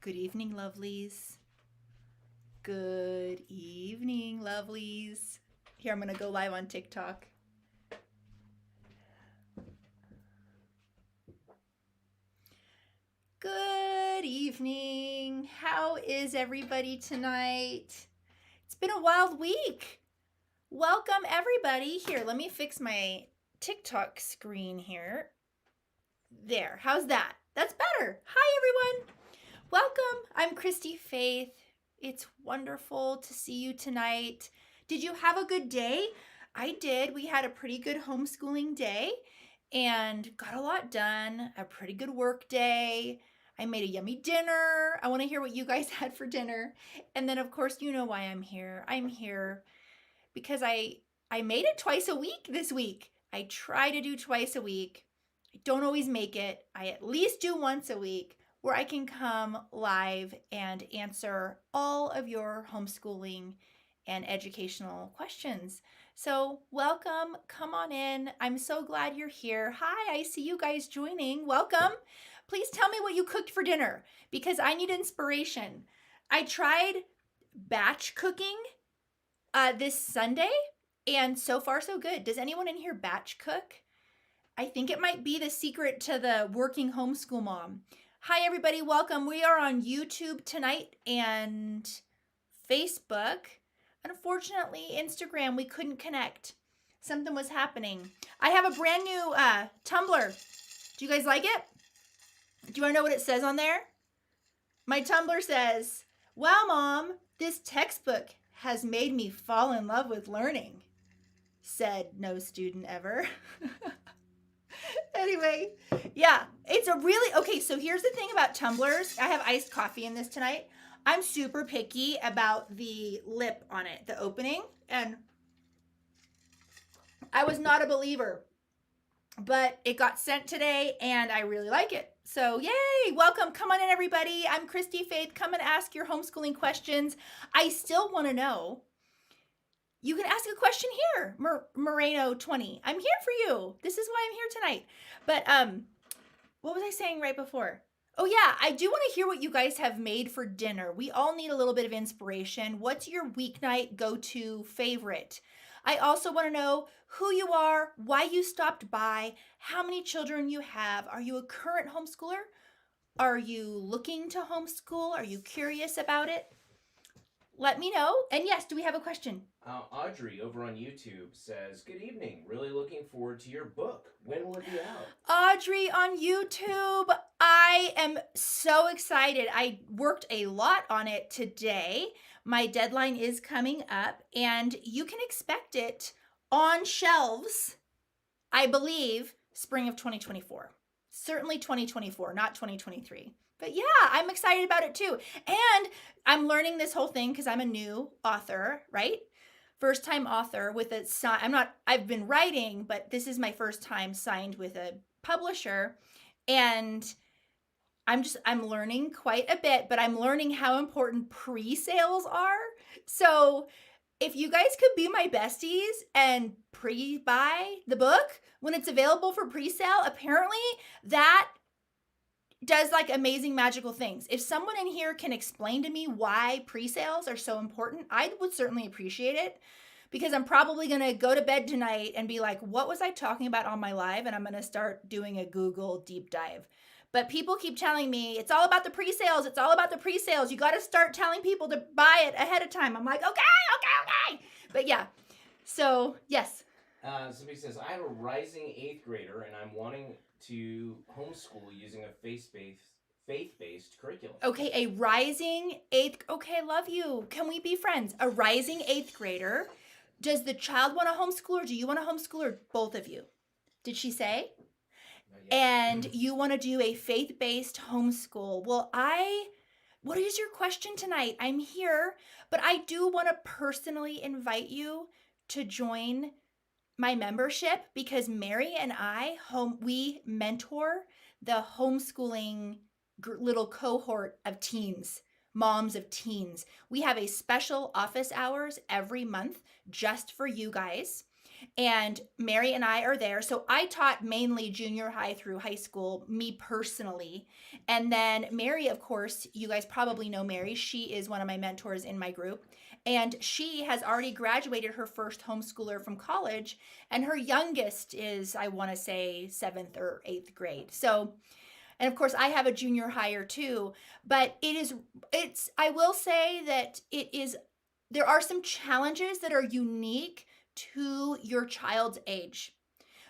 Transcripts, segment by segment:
Good evening, lovelies. Good evening, lovelies. Here, I'm going to go live on TikTok. Good evening. How is everybody tonight? It's been a wild week. Welcome, everybody. Here, let me fix my TikTok screen here. There. How's that? That's better. Hi, everyone. Welcome. I'm Christy Faith. It's wonderful to see you tonight. Did you have a good day? I did. We had a pretty good homeschooling day and got a lot done. A pretty good work day. I made a yummy dinner. I want to hear what you guys had for dinner. And then, of course, you know why I'm here. I'm here because I made it twice a week this week. I try to do twice a week. I don't always make it. I at least do once a week, where I can come live and answer all of your homeschooling and educational questions. So welcome, come on in. I'm so glad you're here. Hi, I see you guys joining. Welcome. Please tell me what you cooked for dinner because I need inspiration. I tried batch cooking this Sunday and so far so good. Does anyone in here batch cook? I think it might be the secret to the working homeschool mom. Hi, everybody. Welcome. We are on YouTube tonight and Facebook. Unfortunately, Instagram, we couldn't connect. Something was happening. I have a brand new Tumblr. Do you guys like it? Do you want to know what it says on there? My Tumblr says, "Wow, Mom, this textbook has made me fall in love with learning," said no student ever. Anyway, yeah, it's a really, okay, so here's the thing about Tumblrs. I have iced coffee in this tonight. I'm super picky about the lip on it, the opening, and I was not a believer, but it got sent today, and I really like it. So, yay, welcome. Come on in, everybody. I'm Christy Faith. Come and ask your homeschooling questions. I still want to know. You can ask a question here, Moreno 20. I'm here for you. This is why I'm here tonight. But what was I saying right before? Oh yeah, I do want to hear what you guys have made for dinner. We all need a little bit of inspiration. What's your weeknight go-to favorite? I also want to know who you are, why you stopped by, how many children you have. Are you a current homeschooler? Are you looking to homeschool? Are you curious about it? Let me know. And yes, do we have a question? Audrey over on YouTube says, "Good evening. Really looking forward to your book. When will it be out?" Audrey on YouTube, I am so excited. I worked a lot on it today. My deadline is coming up, and you can expect it on shelves, I believe, spring of 2024. Certainly 2024, not 2023. But yeah, I'm excited about it too. And I'm learning this whole thing because I'm a new author, right? First time author with a I've been writing, but this is my first time signed with a publisher. And I'm learning quite a bit, but I'm learning how important pre-sales are. So if you guys could be my besties and pre-buy the book when it's available for pre-sale, apparently that does like amazing magical things. If someone in here can explain to me why pre-sales are so important, I would certainly appreciate it because I'm probably going to go to bed tonight and be like, what was I talking about on my live? And I'm going to start doing a Google deep dive. But people keep telling me it's all about the pre-sales. It's all about the pre-sales. You got to start telling people to buy it ahead of time. I'm like, okay. But yeah, so yes. Somebody says, "I have a rising 8th grader and I'm wanting to homeschool using a faith-based curriculum." Okay, a rising 8th, okay, love you. Can we be friends? A rising 8th grader. Does the child want to homeschool or do you want to homeschool or both of you? Did she say? And you want to do a faith-based homeschool. Well, what is your question tonight? I'm here, but I do want to personally invite you to join my membership because Mary and we mentor the homeschooling little cohort of teens, moms of teens. We have a special office hours every month just for you guys. And Mary and I are there. So I taught mainly junior high through high school, me personally. And then Mary, of course, you guys probably know Mary. She is one of my mentors in my group. And she has already graduated her first homeschooler from college. And her youngest is, I want to say, 7th or 8th grade. So, and of course, I have a junior higher too. But I will say that there are some challenges that are unique to your child's age.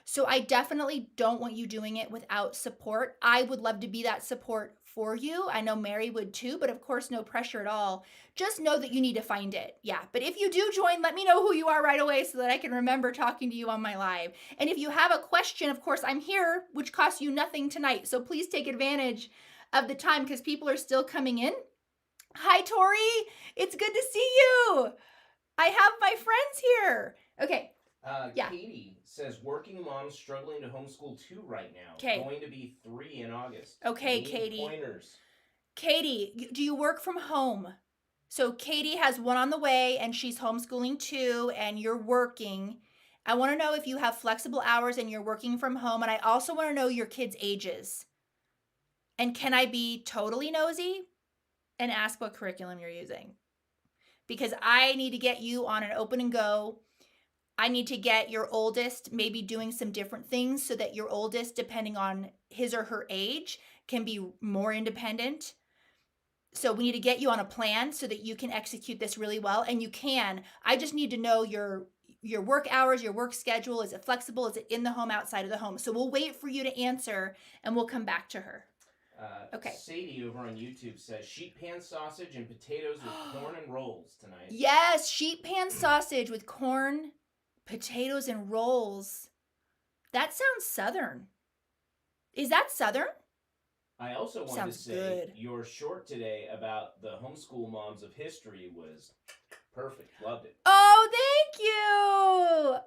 So I definitely don't want you doing it without support. I would love to be that support for you. I know Mary would too, but of course, no pressure at all. Just know that you need to find it. Yeah. But if you do join, let me know who you are right away so that I can remember talking to you on my live. And if you have a question, of course, I'm here, which costs you nothing tonight. So please take advantage of the time because people are still coming in. Hi, Tori. It's good to see you. I have my friends here. Okay. Yeah. Katie says working mom struggling to homeschool 2 right now. Okay. Going to be 3 in August. Okay, Need Katie. Pointers. Katie, do you work from home? So Katie has one on the way and she's homeschooling 2 and you're working. I want to know if you have flexible hours and you're working from home. And I also want to know your kids' ages. And can I be totally nosy and ask what curriculum you're using? Because I need to get you on an open and go. I need to get your oldest maybe doing some different things so that your oldest, depending on his or her age, can be more independent. So we need to get you on a plan so that you can execute this really well. And you can. I just need to know your work hours, your work schedule. Is it flexible? Is it in the home, outside of the home? So we'll wait for you to answer and we'll come back to her. Okay. Sadie over on YouTube says sheet pan sausage and potatoes with corn and rolls tonight. Yes, sheet pan sausage with corn, potatoes, and rolls. That sounds Southern. Is that Southern? I also wanted Sounds to say good. your short today about the homeschool moms of history was perfect. Loved it. Oh, thank you.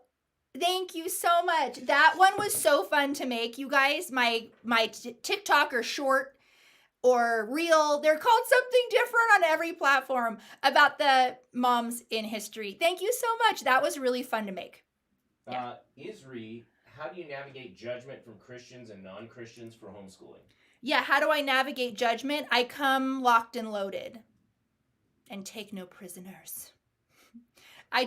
Thank you so much. That one was so fun to make. You guys, my TikTok or short or reel, they're called something different on every platform about the moms in history. Thank you so much. That was really fun to make. Yeah. Isri, how do you navigate judgment from Christians and non-Christians for homeschooling? Yeah, how do I navigate judgment? I come locked and loaded and take no prisoners. I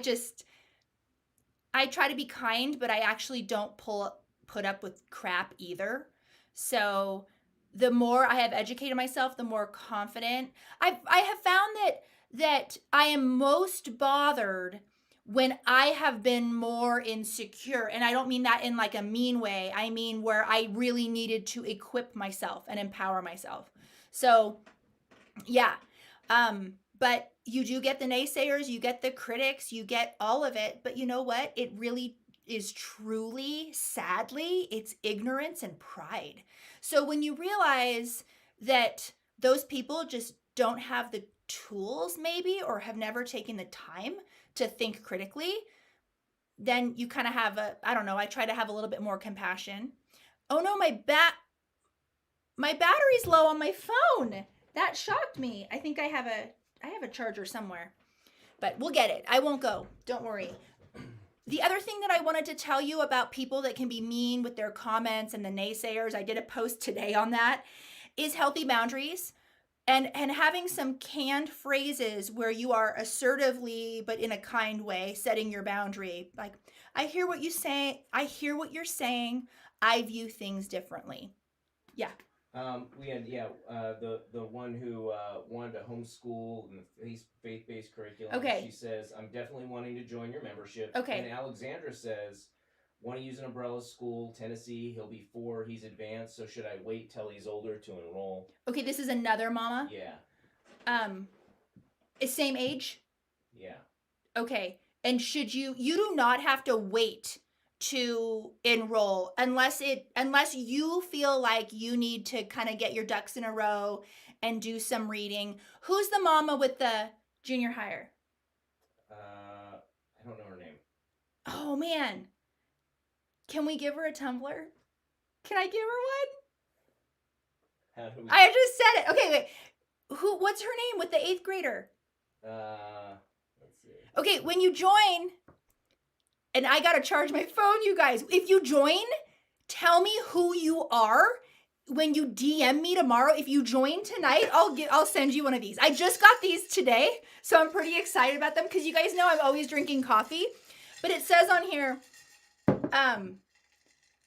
try to be kind, but I actually don't put up with crap either. So the more I have educated myself, the more confident. I have found that I am most bothered when I have been more insecure. And I don't mean that in like a mean way. I mean where I really needed to equip myself and empower myself. So yeah. But you do get the naysayers, you get the critics, you get all of it. But you know what? It really is truly, sadly, it's ignorance and pride. So when you realize that those people just don't have the tools maybe or have never taken the time to think critically, then you kind of have I try to have a little bit more compassion. Oh no, my battery's low on my phone. That shocked me. I think I have a charger somewhere. But we'll get it. I won't go. Don't worry. The other thing that I wanted to tell you about people that can be mean with their comments and the naysayers, I did a post today on that, is healthy boundaries and having some canned phrases where you are assertively, but in a kind way, setting your boundary. Like, I hear what you say. I hear what you're saying. I view things differently. Yeah. We had the one who wanted to homeschool in the faith-based curriculum. Okay. She says, I'm definitely wanting to join your membership. Okay. And Alexandra says, want to use an umbrella school, Tennessee. He'll be 4. He's advanced. So should I wait till he's older to enroll? Okay, this is another mama. Yeah. Is same age? Yeah. Okay. And you do not have to wait to enroll unless you feel like you need to kind of get your ducks in a row and do some reading. Who's the mama with the junior higher? I don't know her name. Oh man. Can we give her a tumbler? Can I give her one? How do we... I just said it. Okay, wait. What's her name with the 8th grader? Let's see. Okay, when you join, and I got to charge my phone, you guys. If you join, tell me who you are. When you DM me tomorrow, if you join tonight, I'll send you one of these. I just got these today, so I'm pretty excited about them because you guys know I'm always drinking coffee. But it says on here,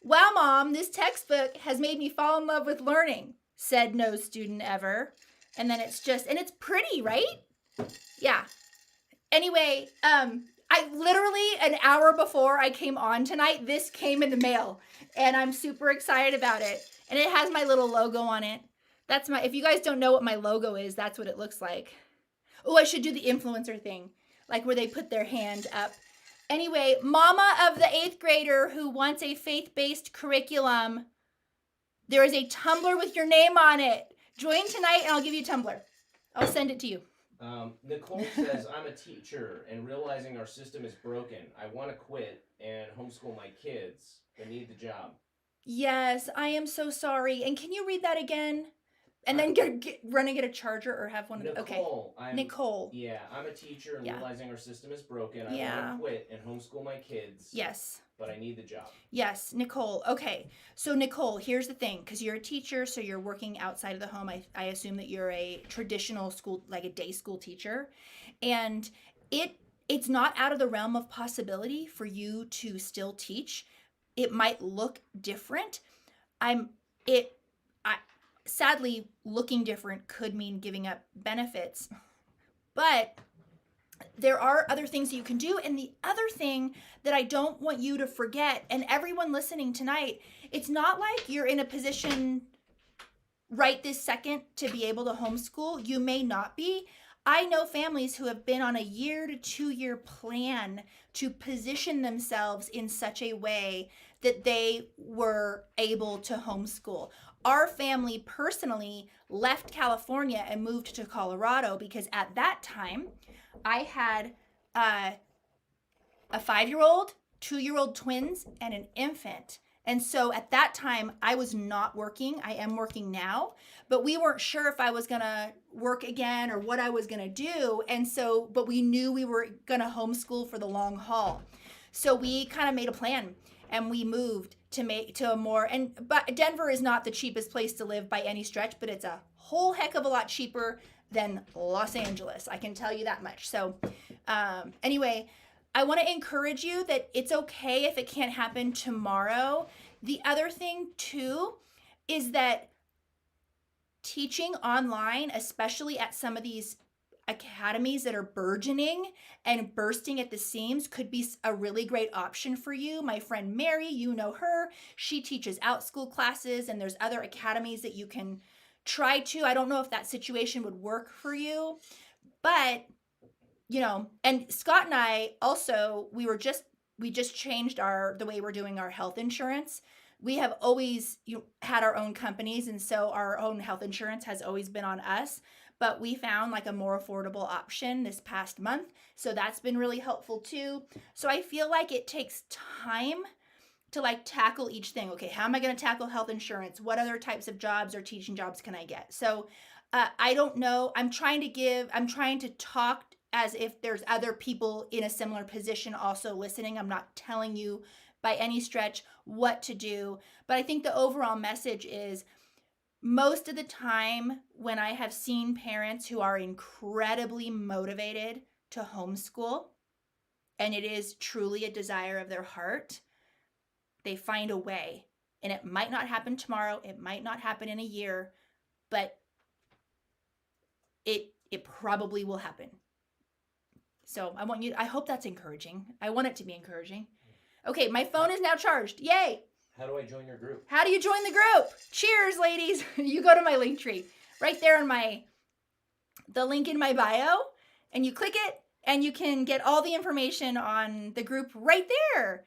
wow, Mom, this textbook has made me fall in love with learning, said no student ever. And then it's pretty, right? Yeah. Anyway, I literally an hour before I came on tonight, this came in the mail, and I'm super excited about it. And it has my little logo on it. If you guys don't know what my logo is, that's what it looks like. Oh, I should do the influencer thing, like where they put their hand up. Anyway, mama of the 8th grader who wants a faith-based curriculum, there is a tumbler with your name on it. Join tonight and I'll give you a tumbler. I'll send it to you. Nicole says, I'm a teacher and realizing our system is broken. I want to quit and homeschool my kids, but need the job. Yes, I am so sorry. And can you read that again? And then run and get a charger or have one of them. Okay. Nicole. Yeah, I'm a teacher and realizing our system is broken. I want to quit and homeschool my kids. Yes. But I need the job. Yes, Nicole. Okay. So Nicole, here's the thing, because you're a teacher, so you're working outside of the home. I assume that you're a traditional school, like a day school teacher. And it's not out of the realm of possibility for you to still teach. It might look different. Sadly, looking different could mean giving up benefits, but there are other things that you can do. And the other thing that I don't want you to forget, and everyone listening tonight, it's not like you're in a position right this second to be able to homeschool. You may not be. I know families who have been on a 1 to 2 year plan to position themselves in such a way that they were able to homeschool. Our family personally left California and moved to Colorado because at that time I had a 5-year-old, 2-year-old twins, and an infant. And so at that time I was not working. I am working now, but we weren't sure if I was gonna work again or what I was gonna do. And so, but we knew we were gonna homeschool for the long haul. So we kind of made a plan and we moved but Denver is not the cheapest place to live by any stretch, but it's a whole heck of a lot cheaper than Los Angeles. I can tell you that much. So anyway, I want to encourage you that it's okay if it can't happen tomorrow. The other thing too is that teaching online, especially at some of these academies that are burgeoning and bursting at the seams, could be a really great option for you. My friend Mary, you know her, she teaches OutSchool classes, and there's other academies that you can try to. I don't know if that situation would work for you, but and Scott and I also, we just changed the way we're doing our health insurance. We have always had our own companies, and so our own health insurance has always been on us. But we found like a more affordable option this past month. So that's been really helpful too. So I feel like it takes time to like tackle each thing. Okay, how am I going to tackle health insurance? What other types of jobs or teaching jobs can I get? So I don't know. I'm trying to talk as if there's other people in a similar position also listening. I'm not telling you by any stretch what to do. But I think the overall message is, most of the time when I have seen parents who are incredibly motivated to homeschool, and it is truly a desire of their heart, they find a way. And it might not happen tomorrow, it might not happen in a year, but it probably will happen. So I hope that's encouraging. I want it to be encouraging. Okay, my phone is now charged. Yay! How do I join your group? How do you join the group? Cheers, ladies. You go to my link tree right there in the link in my bio, and you click it, and you can get all the information on the group right there.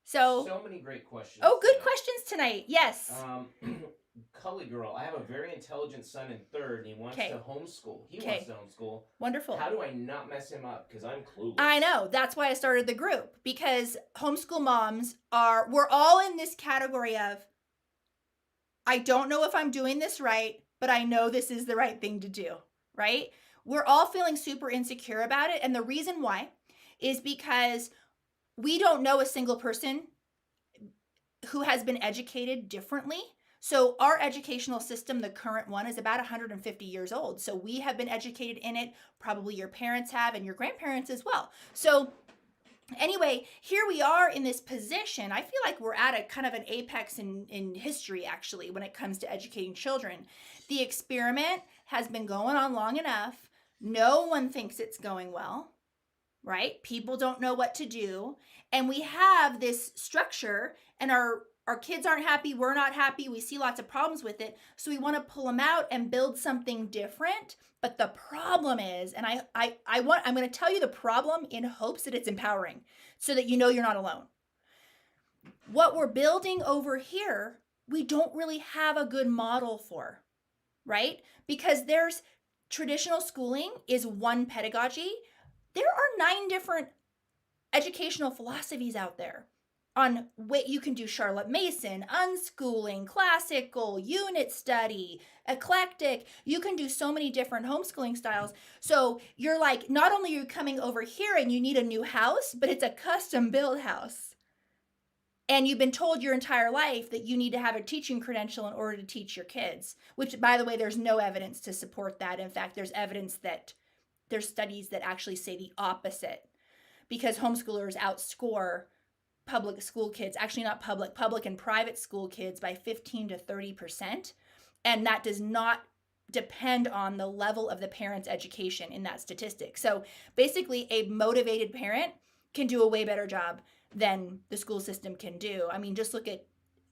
So many great questions. Oh, good questions tonight. Yes. Cully girl, I have a very intelligent son in 3rd, and he wants to homeschool. Wants to homeschool. Wonderful. How do I not mess him up? Because I'm clueless. I know. That's why I started the group, because homeschool moms we're all in this category of, I don't know if I'm doing this right, but I know this is the right thing to do, right? We're all feeling super insecure about it. And the reason why is because we don't know a single person who has been educated differently. So our educational system, the current one, is about 150 years old. So we have been educated in it. Probably your parents have, and your grandparents as well. So anyway, here we are in this position. I feel like we're at a kind of an apex in history, actually, when it comes to educating children. The experiment has been going on long enough. No one thinks it's going well, right? People don't know what to do. And we have this structure, and our kids aren't happy, we're not happy, we see lots of problems with it. So we want to pull them out and build something different. But the problem is, and I'm going to tell you the problem in hopes that it's empowering so that you know you're not alone. What we're building over here, we don't really have a good model for, right? Because there's traditional schooling is one pedagogy. There are 9 different educational philosophies out there on what you can do: Charlotte Mason, unschooling, classical, unit study, eclectic. You can do so many different homeschooling styles. So you're like, not only are you coming over here and you need a new house, but it's a custom built house. And you've been told your entire life that you need to have a teaching credential in order to teach your kids, which, by the way, there's no evidence to support that. In fact, there's evidence that there's studies that actually say the opposite, because homeschoolers outscore public school kids, actually not public and private school kids, by 15 to 30%. And that does not depend on the level of the parent's education in that statistic. So basically, a motivated parent can do a way better job than the school system can do. I mean, just look at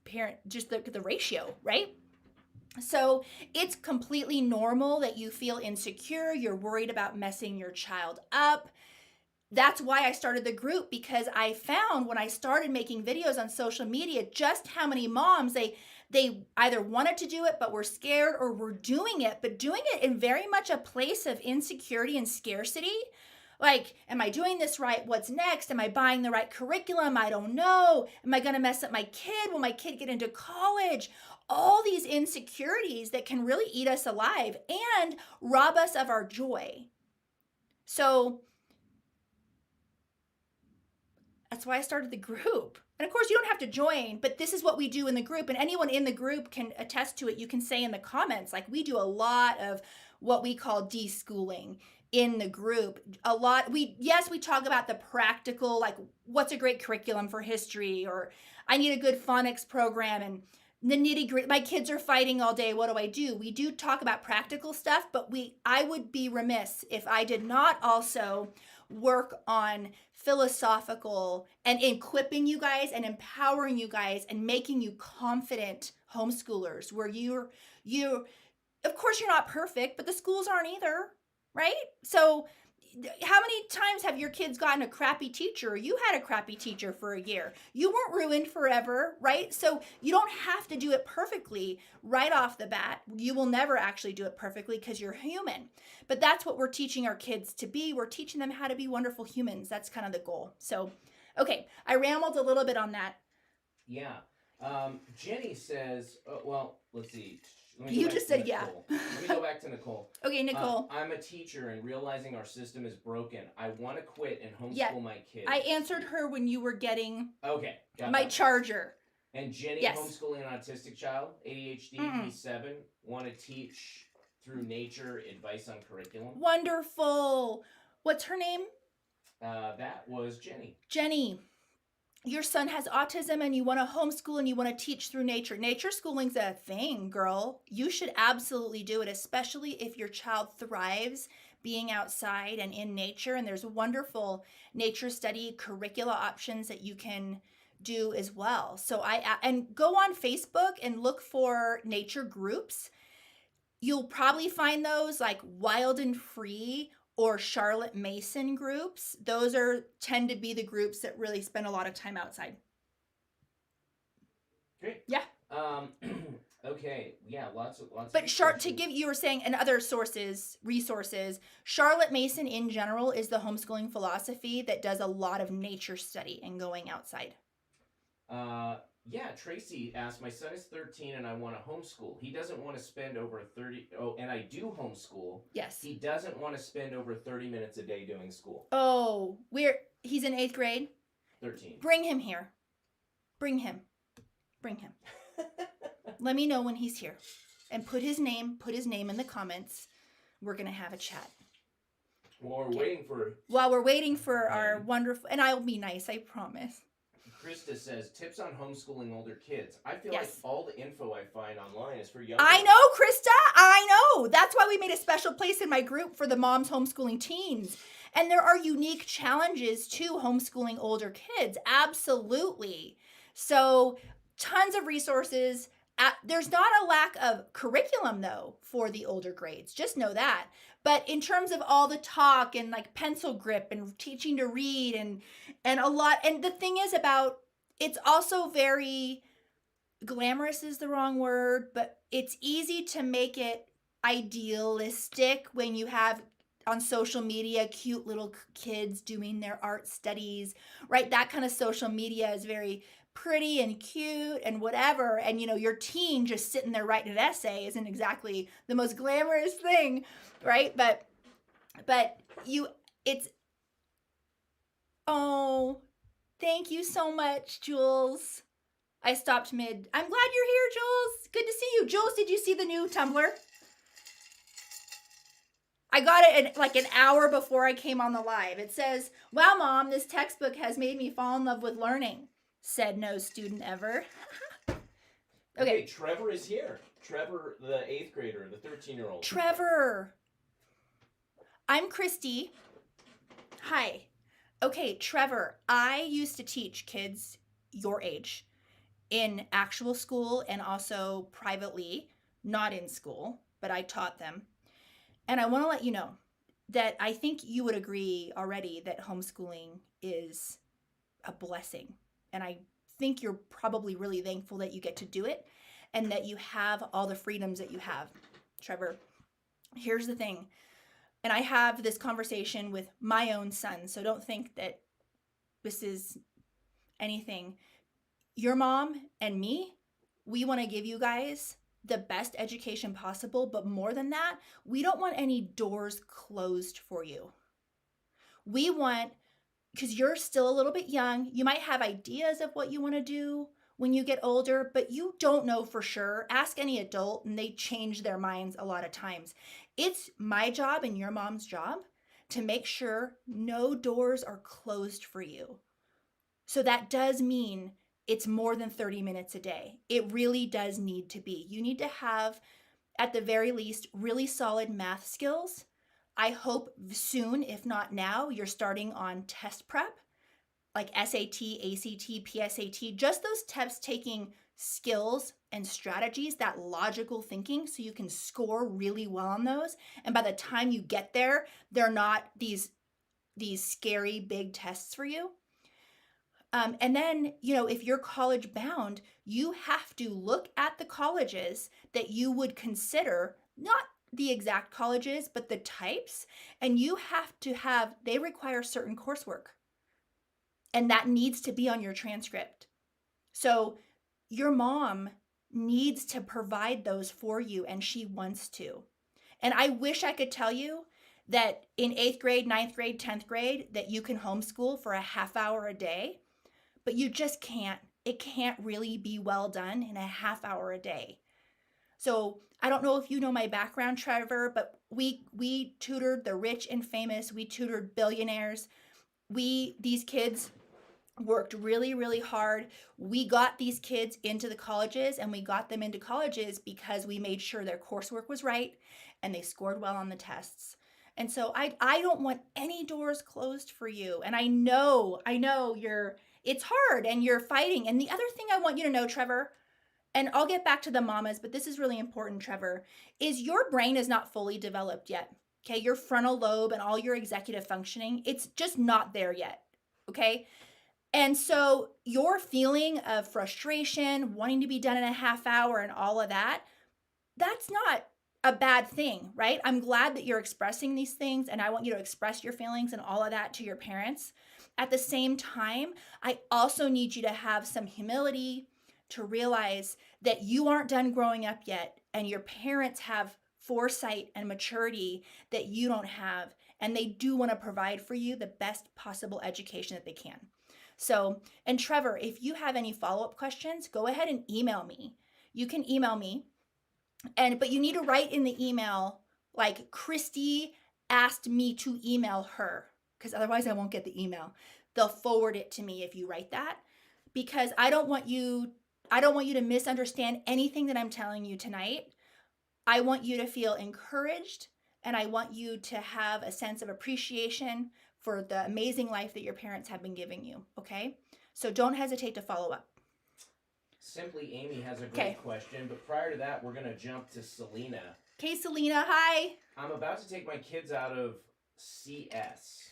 the ratio, right? So it's completely normal that you feel insecure, you're worried about messing your child up. That's why I started the group, because I found when I started making videos on social media just how many moms, they either wanted to do it but were scared, or were doing it, but doing it in very much a place of insecurity and scarcity. Like, am I doing this right? What's next? Am I buying the right curriculum? I don't know. Am I going to mess up my kid? Will my kid get into college? All these insecurities that can really eat us alive and rob us of our joy. So that's why I started the group. And of course, you don't have to join, but this is what we do in the group. And anyone in the group can attest to it. You can say in the comments, like, we do a lot of what we call deschooling in the group. We talk about the practical, like, what's a great curriculum for history, or I need a good phonics program, and the nitty-gritty, my kids are fighting all day, what do? We do talk about practical stuff, but I would be remiss if I did not also work on philosophical and equipping you guys and empowering you guys and making you confident homeschoolers, where you of course, you're not perfect, but the schools aren't either, right? So how many times have your kids gotten a crappy teacher? You had a crappy teacher for a year. You weren't ruined forever, right? So you don't have to do it perfectly right off the bat. You will never actually do it perfectly because you're human. But that's what we're teaching our kids to be. We're teaching them how to be wonderful humans. That's kind of the goal. So, okay, I rambled a little bit on that. Yeah. Jenny says, let's see. You just said yeah. Let me go back to Nicole. Okay, Nicole. I'm a teacher, and realizing our system is broken, I want to quit and homeschool my kids. I answered her when you were getting my charger. And Jenny, homeschooling an autistic child, ADHD, B7, want to teach through nature, advice on curriculum. Wonderful. What's her name? That was Jenny. Jenny. Your son has autism and you want to homeschool and you want to teach through nature. Nature schooling's a thing, girl. You should absolutely do it, especially if your child thrives being outside and in nature. And there's wonderful nature study curricula options that you can do as well. So and go on Facebook and look for nature groups. You'll probably find those like Wild and Free or Charlotte Mason groups. Those tend to be the groups that really spend a lot of time outside. Great. Yeah. Okay. Yeah. Lots of. But you were saying, and other resources. Charlotte Mason in general is the homeschooling philosophy that does a lot of nature study and going outside. Yeah, Tracy asked, my son is 13 and I want to homeschool. He doesn't want to spend over and I do homeschool. Yes. He doesn't want to spend over 30 minutes a day doing school. Oh, he's in 8th grade? 13. Bring him here. Bring him. Let me know when he's here. And put his name in the comments. We're going to have a chat. While we're waiting for our wonderful, and I'll be nice, I promise. Krista says, tips on homeschooling older kids. I feel Yes. like all the info I find online is for young I kids. know, Krista. I know. That's why we made a special place in my group for the moms homeschooling teens. And there are unique challenges to homeschooling older kids. Absolutely. So tons of resources. There's not a lack of curriculum, though, for the older grades. Just know that. But in terms of all the talk and like pencil grip and teaching to read and a lot, and the thing is about, it's also very glamorous is the wrong word, but it's easy to make it idealistic when you have on social media cute little kids doing their art studies, right? That kind of social media is very pretty and cute and whatever. And your teen just sitting there writing an essay isn't exactly the most glamorous thing, right? But oh, thank you so much, Jules. I stopped mid. I'm glad you're here, Jules. Good to see you. Jules, did you see the new Tumblr? I got it like an hour before I came on the live. It says, wow, Mom, this textbook has made me fall in love with learning, said no student ever. Okay, Trevor is here. Trevor, the 8th grader, the 13-year-old. Trevor. I'm Christy. Hi. Okay, Trevor, I used to teach kids your age in actual school and also privately, not in school, but I taught them. And I want to let you know that I think you would agree already that homeschooling is a blessing. And I think you're probably really thankful that you get to do it and that you have all the freedoms that you have. Trevor, here's the thing. And I have this conversation with my own son, so don't think that this is anything. Your mom and me, we want to give you guys the best education possible, but more than that, we don't want any doors closed for you. We want, because you're still a little bit young, you might have ideas of what you want to do when you get older, but you don't know for sure. Ask any adult and they change their minds a lot of times. It's my job and your mom's job to make sure no doors are closed for you. So that does mean it's more than 30 minutes a day. It really does need to be. You need to have, at the very least, really solid math skills. I hope soon, if not now, you're starting on test prep, like SAT, ACT, PSAT, just those test taking skills and strategies, that logical thinking, so you can score really well on those. And by the time you get there, they're not these scary big tests for you. And then, if you're college bound, you have to look at the colleges that you would consider, not the exact colleges, but the types. And you have to they require certain coursework. And that needs to be on your transcript. So your mom needs to provide those for you, and she wants to. And I wish I could tell you that in 8th grade, 9th grade, 10th grade, that you can homeschool for a half hour a day. But you just can't. It can't really be well done in a half hour a day. So I don't know if you know my background, Trevor, but we tutored the rich and famous. We tutored billionaires. These kids worked really, really hard. We got these kids into the colleges, and we got them into colleges because we made sure their coursework was right and they scored well on the tests. And so I don't want any doors closed for you. And I know it's hard and you're fighting. And the other thing I want you to know, Trevor, and I'll get back to the mamas, but this is really important, Trevor, is your brain is not fully developed yet. Okay, your frontal lobe and all your executive functioning, it's just not there yet. Okay. And so your feeling of frustration, wanting to be done in a half hour and all of that, that's not a bad thing, right? I'm glad that you're expressing these things, and I want you to express your feelings and all of that to your parents. At the same time, I also need you to have some humility to realize that you aren't done growing up yet, and your parents have foresight and maturity that you don't have, and they do want to provide for you the best possible education that they can. So, and Trevor, if you have any follow-up questions, go ahead and email me. You can email me, but you need to write in the email like Christy asked me to email her, because otherwise I won't get the email. They'll forward it to me if you write that, because I don't want you to misunderstand anything that I'm telling you tonight. I want you to feel encouraged, and I want you to have a sense of appreciation for the amazing life that your parents have been giving you, okay? So don't hesitate to follow up. Simply Amy has a great question, but prior to that, we're going to jump to Selena. Okay, Selena, hi. I'm about to take my kids out of CS,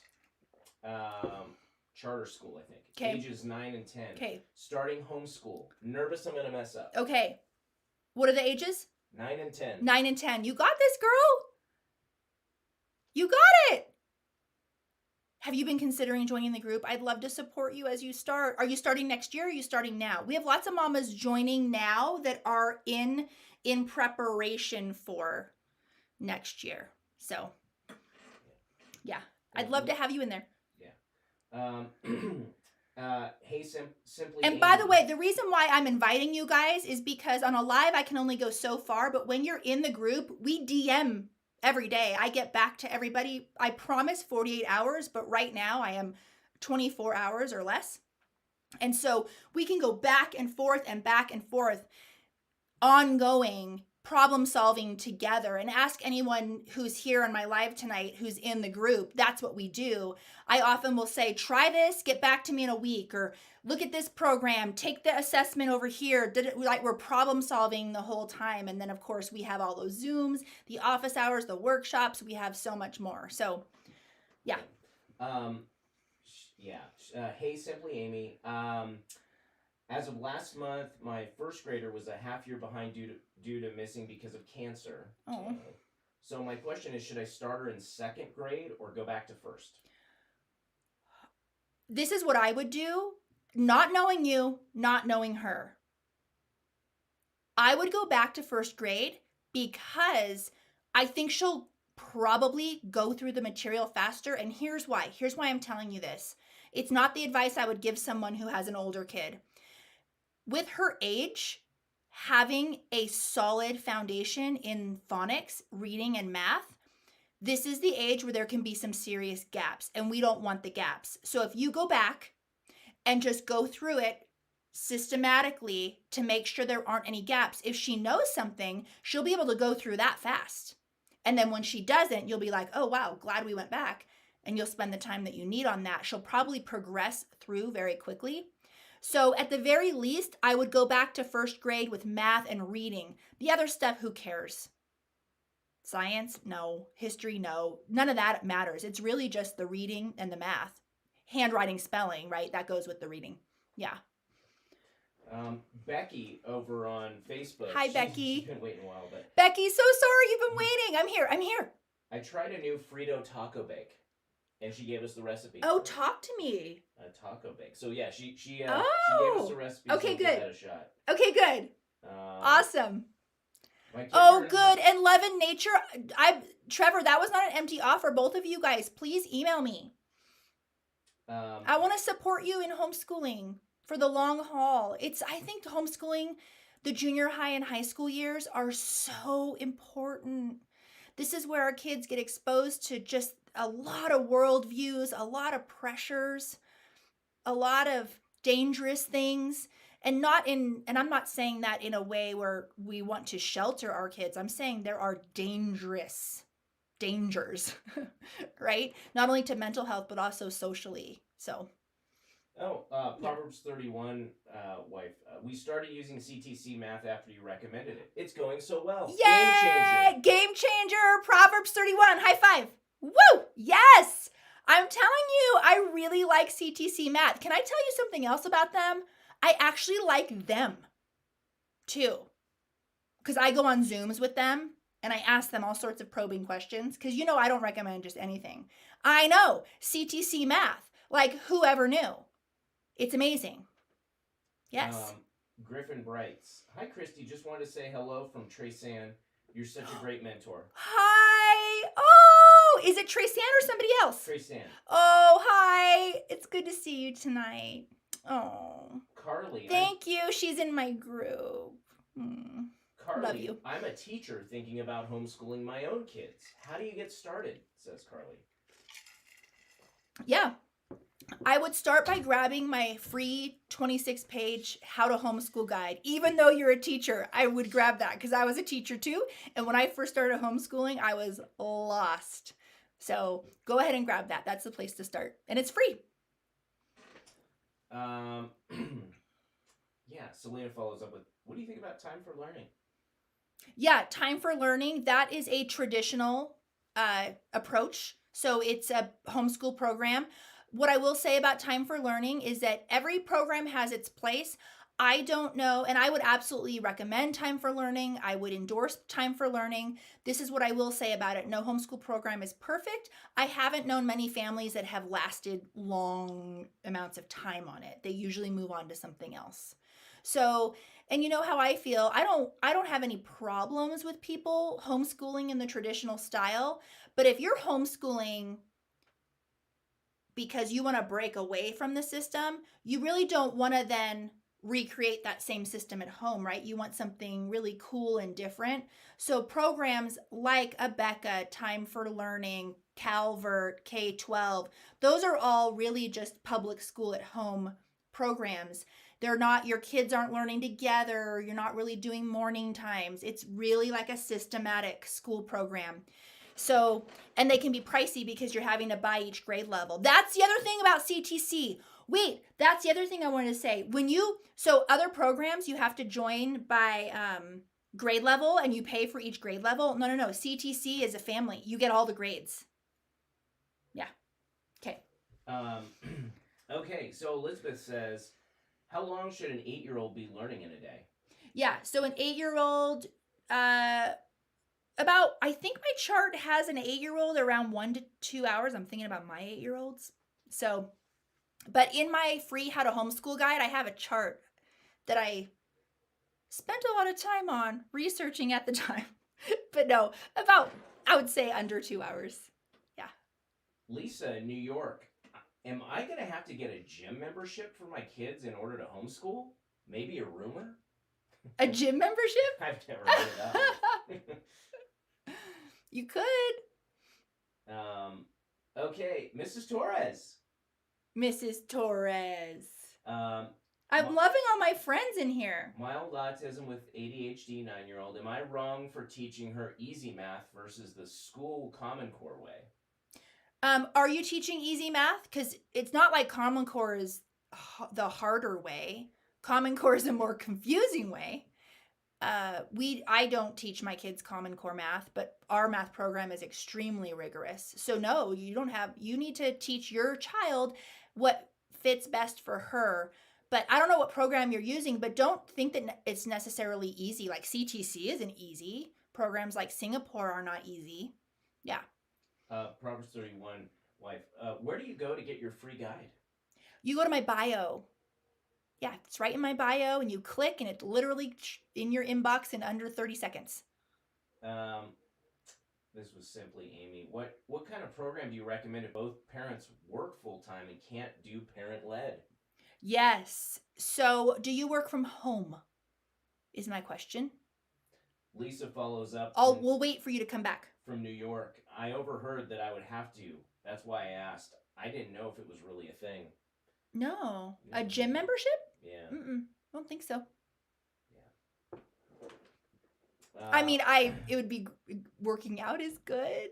charter school, I think. Okay. Ages 9 and 10. Okay. Starting homeschool. Nervous I'm going to mess up. Okay. What are the ages? 9 and 10. 9 and 10. You got this, girl. You got it. Have you been considering joining the group? I'd love to support you as you start. Are you starting next year or are you starting now? We have lots of mamas joining now that are in preparation for next year. So, yeah. I'd love to have you in there. Yeah. Hey, Simply And Amy. by the way, the reason why I'm inviting you guys is because on a live, I can only go so far. But when you're in the group, we DM every day. I get back to everybody. I promise 48 hours, but right now I am 24 hours or less. And so we can go back and forth ongoing problem solving together, and ask anyone who's here on my live tonight who's in the group. That's what we do. I often will say, try this, get back to me in a week, or look at this program, take the assessment over here. We're problem solving the whole time. And then of course we have all those Zooms, the office hours, the workshops. We have so much more. So yeah. Hey, Simply Amy. As of last month, my first grader was a half year behind due to missing because of cancer. Oh. So my question is, should I start her in second grade or go back to first? This is what I would do, not knowing you, not knowing her. I would go back to first grade because I think she'll probably go through the material faster. And here's why. Here's why I'm telling you this. It's not the advice I would give someone who has an older kid. With her age, having a solid foundation in phonics, reading, and math, this is the age where there can be some serious gaps, and we don't want the gaps. So if you go back and just go through it systematically to make sure there aren't any gaps, if she knows something, she'll be able to go through that fast. And then when she doesn't, you'll be like, oh, wow, glad we went back. And you'll spend the time that you need on that. She'll probably progress through very quickly. So at the very least, I would go back to first grade with math and reading. The other stuff, who cares? Science? No. History? No. None of that matters. It's really just the reading and the math. Handwriting, spelling, right? That goes with the reading. Yeah. Becky over on Facebook. Hi, Becky. She's been waiting a while, but Becky, so sorry you've been waiting. I'm here. I tried a new Frito taco bake, and she gave us the recipe. Oh, talk to me. A taco bake. So yeah, she gave us the recipe. Okay, so good. Give that a shot. Okay, good. Awesome. My Oh, good. And Love and Nature. Trevor, that was not an empty offer. Both of you guys, please email me. I want to support you in homeschooling for the long haul. I think homeschooling, the junior high and high school years are so important. This is where our kids get exposed to just a lot of worldviews, a lot of pressures, a lot of dangerous things. And I'm not saying that in a way where we want to shelter our kids. I'm saying there are dangers, right? Not only to mental health, but also socially. So. Proverbs 31, wife. We started using CTC math after you recommended it. It's going so well. Yay! Game changer. Proverbs 31. High five. Woo! Yes! I'm telling you, I really like CTC math. Can I tell you something else about them? I actually like them too. Because I go on Zooms with them and I ask them all sorts of probing questions. Because I don't recommend just anything. I know. CTC math. Like, whoever knew? It's amazing. Yes. Griffin writes, hi, Christy. Just wanted to say hello from Treysan. You're such a great mentor. Hi. Oh, is it Treysan or somebody else? Treysan. Oh, hi. It's good to see you tonight. Oh, Carly, thank you. She's in my group. Mm, love Carly, you. I'm a teacher thinking about homeschooling my own kids. How do you get started? Says Carly. Yeah. I would start by grabbing my free 26-page How to Homeschool guide. Even though you're a teacher, I would grab that because I was a teacher too. And when I first started homeschooling, I was lost. So go ahead and grab that. That's the place to start. And it's free. Yeah, Selena follows up with, what do you think about time for learning? Yeah, time for learning. That is a traditional approach. So it's a homeschool program. What I will say about time for learning is that every program has its place. I don't know, and I would absolutely recommend time for learning. I would endorse time for learning. This is what I will say about it. No homeschool program is perfect. I haven't known many families that have lasted long amounts of time on it. They usually move on to something else. So, and you know how I feel. I don't have any problems with people homeschooling in the traditional style, but if you're homeschooling because you want to break away from the system, you really don't want to then recreate that same system at home, right? You want something really cool and different. So programs like Abeka, Time for Learning, Calvert, K-12, those are all really just public school at home programs. They're not, your kids aren't learning together. You're not really doing morning times. It's really like a systematic school program. So, and they can be pricey because you're having to buy each grade level. That's the other thing about CTC. Wait, that's the other thing I wanted to say. So other programs you have to join by grade level and you pay for each grade level. No. CTC is a family. You get all the grades. Yeah. Okay. Okay, so Elizabeth says, how long should an 8-year-old be learning in a day? Yeah. So an 8-year-old, I think my chart has an 8-year-old around 1 to 2 hours. I'm thinking about my 8-year-olds. So, but in my free How to Homeschool guide, I have a chart that I spent a lot of time on researching at the time. But no, about, I would say under 2 hours. Yeah. Lisa in New York, am I going to have to get a gym membership for my kids in order to homeschool? Maybe a roomer? A gym membership? I've never heard of that. You could. Okay, Mrs. Torres. Mrs. Torres. Um, I'm loving all my friends in here. Mild autism with ADHD 9-year-old. Am I wrong for teaching her easy math versus the school Common Core way? Are you teaching easy math? Because it's not like Common Core is the harder way. Common Core is a more confusing way. I don't teach my kids Common Core math, but our math program is extremely rigorous. So no, you need to teach your child what fits best for her. But I don't know what program you're using, but don't think that it's necessarily easy. Like CTC isn't easy. Programs like Singapore are not easy. Yeah. Proverbs 31 wife. Where do you go to get your free guide? You go to my bio. Yeah, it's right in my bio, and you click, and it's literally in your inbox in under 30 seconds. This was simply Amy. What kind of program do you recommend if both parents work full-time and can't do parent-led? Yes. So, do you work from home? Is my question. Lisa follows up. We'll wait for you to come back. From New York. I overheard that I would have to. That's why I asked. I didn't know if it was really a thing. No. A gym membership? Yeah. I don't think so. Yeah. I mean, it would be, working out is good.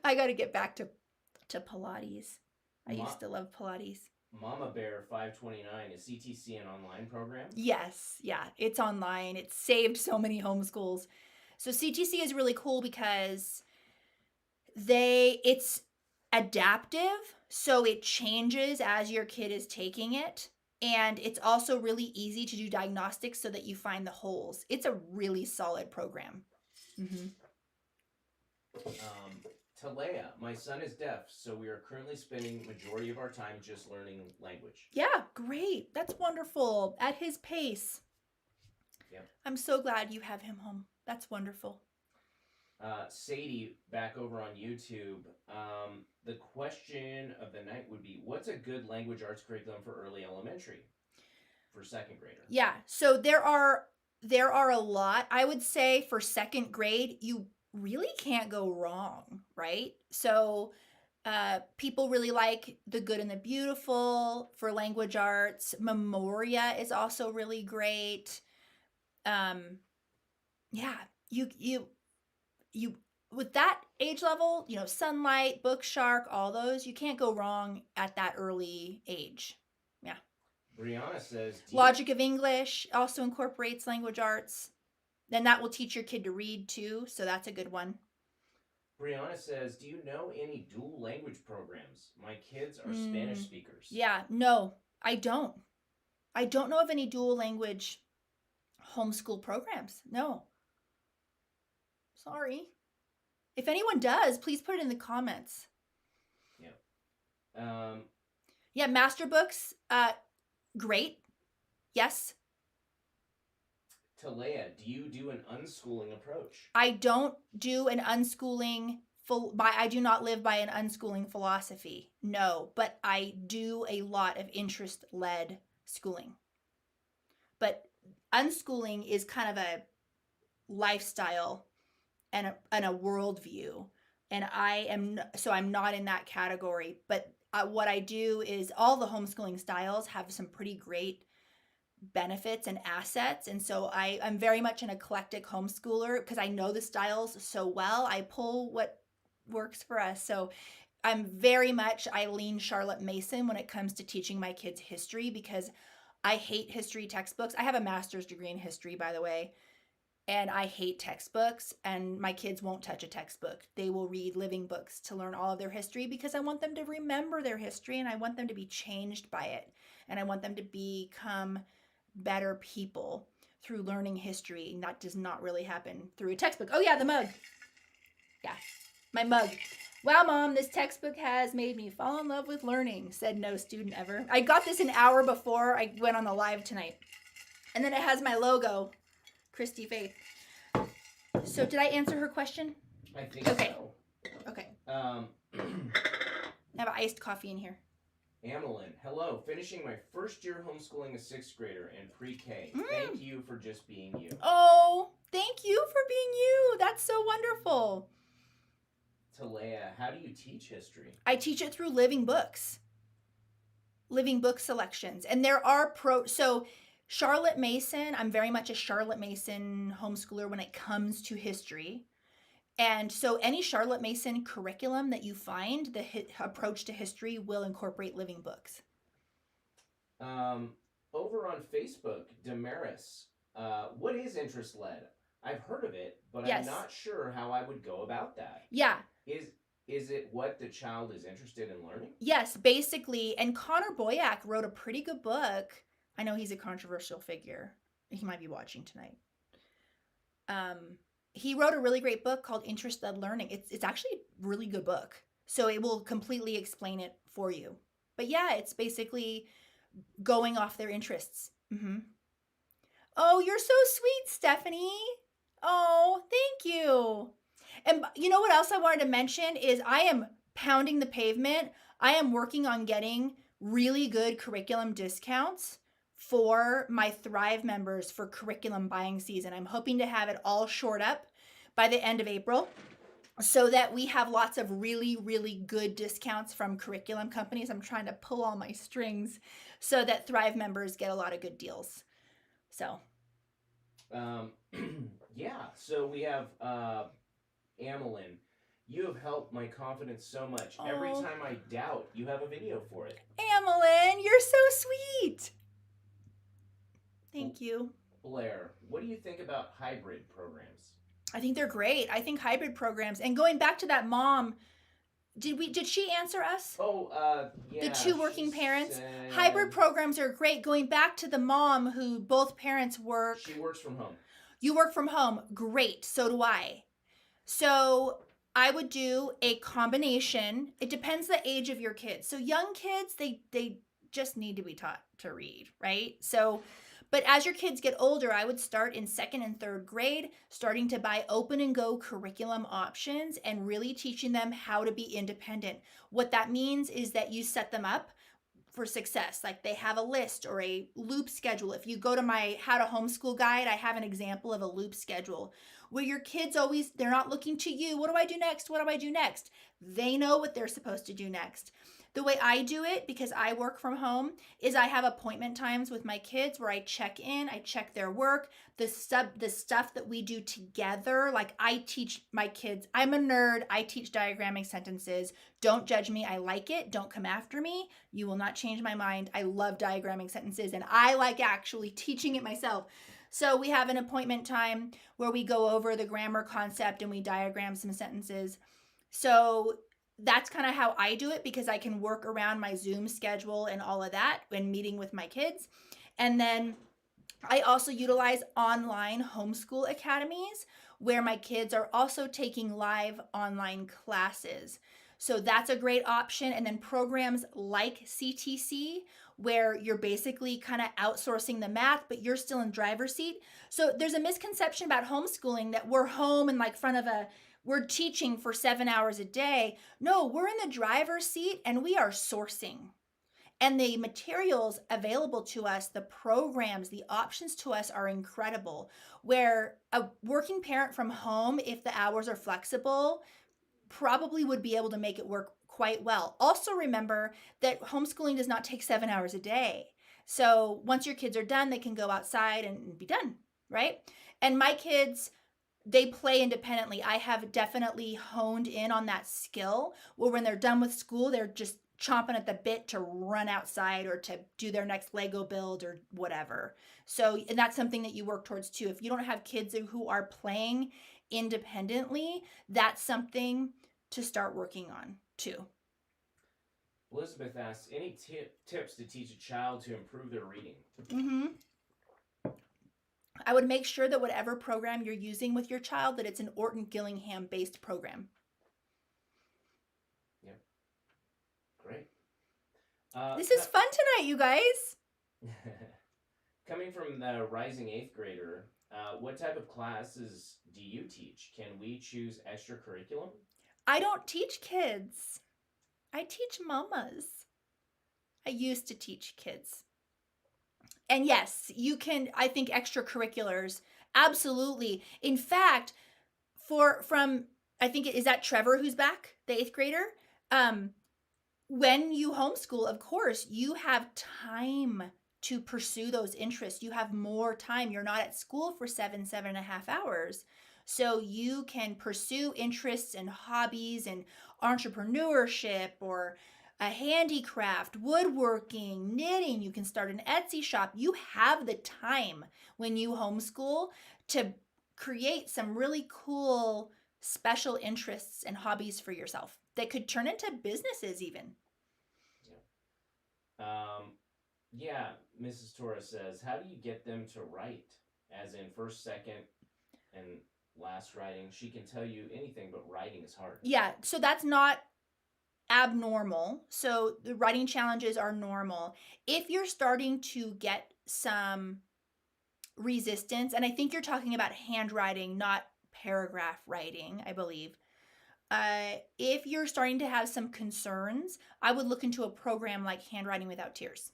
I got to get back to Pilates. I used to love Pilates. Mama Bear 529, is CTC an online program? Yes. Yeah. It's online. It's saved so many homeschools. So CTC is really cool because it's adaptive. So it changes as your kid is taking it. And it's also really easy to do diagnostics so that you find the holes. It's a really solid program. Talea, my son is deaf, so we are currently spending majority of our time just learning language. Yeah, great. That's wonderful. At his pace. Yep. I'm so glad you have him home. That's wonderful. Sadie, back over on YouTube. The question of the night would be, what's a good language arts curriculum for early elementary for second grader? Yeah. So there are a lot. I would say for second grade, you really can't go wrong, right? So people really like The Good and the Beautiful for language arts. Memoria is also really great. Yeah, you with that age level, Sunlight, Book Shark, all those, you can't go wrong at that early age. Yeah. Brianna says, Logic of English also incorporates language arts. Then that will teach your kid to read too, so that's a good one. Brianna says, do you know any dual language programs? My kids are Spanish speakers. Yeah, no, I don't. I don't know of any dual language homeschool programs. No. Sorry. If anyone does, please put it in the comments. Yeah. Yeah, master books, great. Yes. Talea, do you do an unschooling approach? I don't do an unschooling I do not live by an unschooling philosophy. No, but I do a lot of interest-led schooling. But unschooling is kind of a lifestyle and a worldview, and I'm not in that category. But what I do is all the homeschooling styles have some pretty great benefits and assets, and so I'm very much an eclectic homeschooler because I know the styles so well. I pull what works for us. So I lean Charlotte Mason when it comes to teaching my kids history, because I hate history textbooks. I have a master's degree in history, by the way, and I hate textbooks, and my kids won't touch a textbook. They will read living books to learn all of their history, because I want them to remember their history, and I want them to be changed by it, and I want them to become better people through learning history, and that does not really happen through a textbook. Oh yeah, the mug. Yeah, my mug. Wow, Mom, this textbook has made me fall in love with learning, said no student ever. I got this an hour before I went on the live tonight. And then it has my logo, Christy Faith. So did I answer her question? I think so. Okay. I have an iced coffee in here. Amelin, hello. Finishing my first year homeschooling a sixth grader in pre-K. Thank you for just being you. Oh, thank you for being you. That's so wonderful. Talea, how do you teach history? I teach it through living books. Living book selections. And there are so Charlotte Mason, I'm very much a Charlotte Mason homeschooler when it comes to history. And so any Charlotte Mason curriculum that you find, the approach to history will incorporate living books. Over on Facebook, Damaris, what is interest-led? I've heard of it, but yes. I'm not sure how I would go about that. Yeah. Is it what the child is interested in learning? Yes, basically. And Connor Boyack wrote a pretty good book. I know he's a controversial figure. He might be watching tonight. He wrote a really great book called Interest-Led Learning. It's actually a really good book. So it will completely explain it for you. But yeah, it's basically going off their interests. Mm-hmm. Oh, you're so sweet, Stephanie. Oh, thank you. And you know what else I wanted to mention is I am pounding the pavement. I am working on getting really good curriculum discounts for my Thrive members for curriculum buying season. I'm hoping to have it all shored up by the end of April so that we have lots of really, really good discounts from curriculum companies. I'm trying to pull all my strings so that Thrive members get a lot of good deals. So. Yeah, so we have Amelin. You have helped my confidence so much. Oh. Every time I doubt, you have a video for it. Amelin, you're so sweet. Thank you. Blair, what do you think about hybrid programs? I think they're great. I think hybrid programs, and going back to that mom, did she answer us? Oh, yeah. The two working parents. Hybrid programs are great. Going back to the mom who both parents work. She works from home. You work from home. Great. So do I. So I would do a combination. It depends the age of your kids. So young kids, they just need to be taught to read, right? So, But as your kids get older, I would start in second and third grade, starting to buy open and go curriculum options and really teaching them how to be independent. What that means is that you set them up for success. Like they have a list or a loop schedule. If you go to my How to Homeschool guide, I have an example of a loop schedule where your kids always, they're not looking to you. What do I do next? What do I do next? They know what they're supposed to do next. The way I do it, because I work from home, is I have appointment times with my kids where I check in, I check their work, the stuff that we do together. Like I teach my kids, I'm a nerd, I teach diagramming sentences. Don't judge me, I like it. Don't come after me. You will not change my mind. I love diagramming sentences and I like actually teaching it myself. So we have an appointment time where we go over the grammar concept and we diagram some sentences. So that's kind of how I do it because I can work around my Zoom schedule and all of that when meeting with my kids. And then I also utilize online homeschool academies where my kids are also taking live online classes. So that's a great option. And then programs like CTC, where you're basically kind of outsourcing the math, but you're still in driver's seat. So there's a misconception about homeschooling that we're home and like we're teaching for 7 hours a day. No, we're in the driver's seat and we are sourcing. And the materials available to us, the programs, the options to us are incredible. Where a working parent from home, if the hours are flexible, probably would be able to make it work quite well. Also remember that homeschooling does not take 7 hours a day. So once your kids are done, they can go outside and be done, right? And my kids, they play independently. I have definitely honed in on that skill where when they're done with school, they're just chomping at the bit to run outside or to do their next Lego build or whatever. So, and that's something that you work towards too. If you don't have kids who are playing independently, that's something to start working on too. Elizabeth asks, any tips to teach a child to improve their reading? Mm-hmm. I would make sure that whatever program you're using with your child, that it's an Orton Gillingham based program. Yeah. Great. This is fun tonight, you guys. Coming from the rising 8th grader, what type of classes do you teach? Can we choose extracurriculum? I don't teach kids. I teach mamas. I used to teach kids. And yes, you can, I think extracurriculars, absolutely. In fact, I think, is that Trevor who's back, the 8th grader? When you homeschool, of course, you have time to pursue those interests. You have more time. You're not at school for 7.5 hours. So you can pursue interests and hobbies and entrepreneurship or a handicraft, woodworking, knitting. You can start an Etsy shop. You have the time when you homeschool to create some really cool special interests and hobbies for yourself that could turn into businesses even. Yeah, Mrs. Torres says, how do you get them to write? As in first, second, and last writing. She can tell you anything, but writing is hard. Yeah, so that's not abnormal. So the writing challenges are normal. If you're starting to get some resistance, and I think you're talking about handwriting, not paragraph writing, I believe. If you're starting to have some concerns, I would look into a program like Handwriting Without Tears.